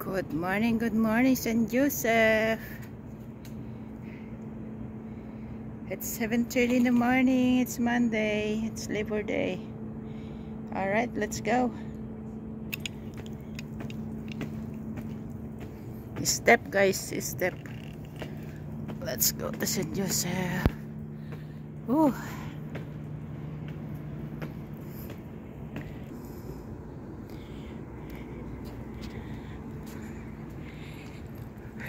Good morning, St. Joseph. It's 7:30 in the morning. It's Monday. It's Labor Day. Alright, let's go. Step, guys, step. Let's go to St. Joseph. Ooh.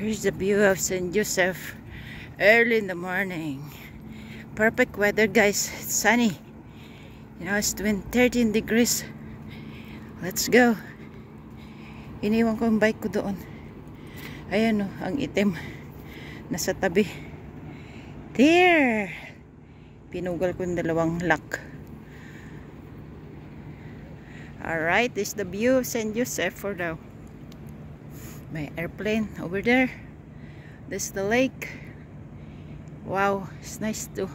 Here's the view of St. Joseph early in the morning. Perfect weather, guys. It's sunny. You know, it's 13 degrees. Let's go. Iniwan ko yung bike ko doon. Ayan o, ang itim. Nasa tabi. There! Pinugal ko yung dalawang lock. Alright, this is the view of St. Joseph for now. My airplane over there. This is the lake. Wow, it's nice to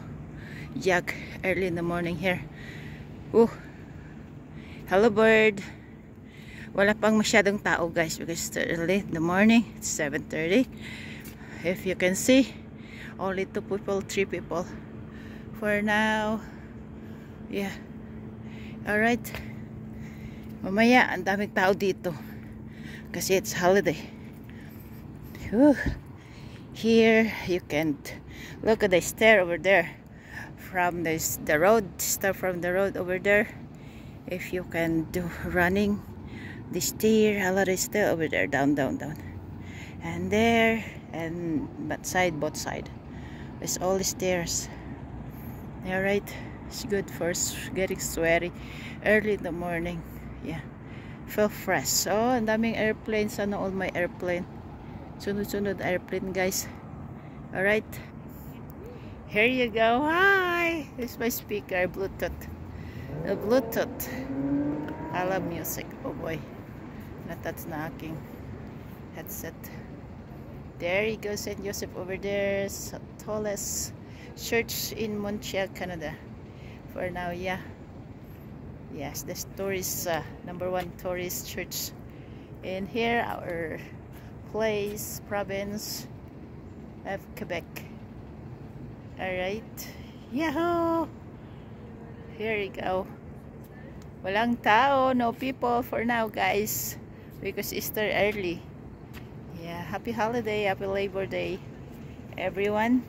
jog early in the morning here. Ooh. Hello bird. Wala pang masyadong tao, guys, because it's early in the morning. It's 7:30. If you can see, only 2 people, 3 people for now. Yeah. Alright. Mamaya, ang daming tao dito kasi it's holiday. Whew. Here you can look at the stair over there from the road. Start from the road over there. If you can do running, the stair, a lot of stair over there, down, and there, and both side. It's all the stairs. All right, it's good for getting sweaty early in the morning. Yeah. Feel fresh. So, ang daming airplanes. Sana all my airplane. Sunod-sunod airplane, guys. Alright. Here you go. Hi! This is my speaker. Bluetooth. The Bluetooth. I love music. Oh boy. Natats na aking headset. There you go, St. Joseph over there. Tallest church in Montreal, Canada. For now, yeah. Yes, the tourist, #1 tourist church in here, our place, province of Quebec. Alright, yahoo! Here you go. Walang tao, no people for now, guys, because Easter early. Yeah, happy holiday, happy Labor Day, everyone.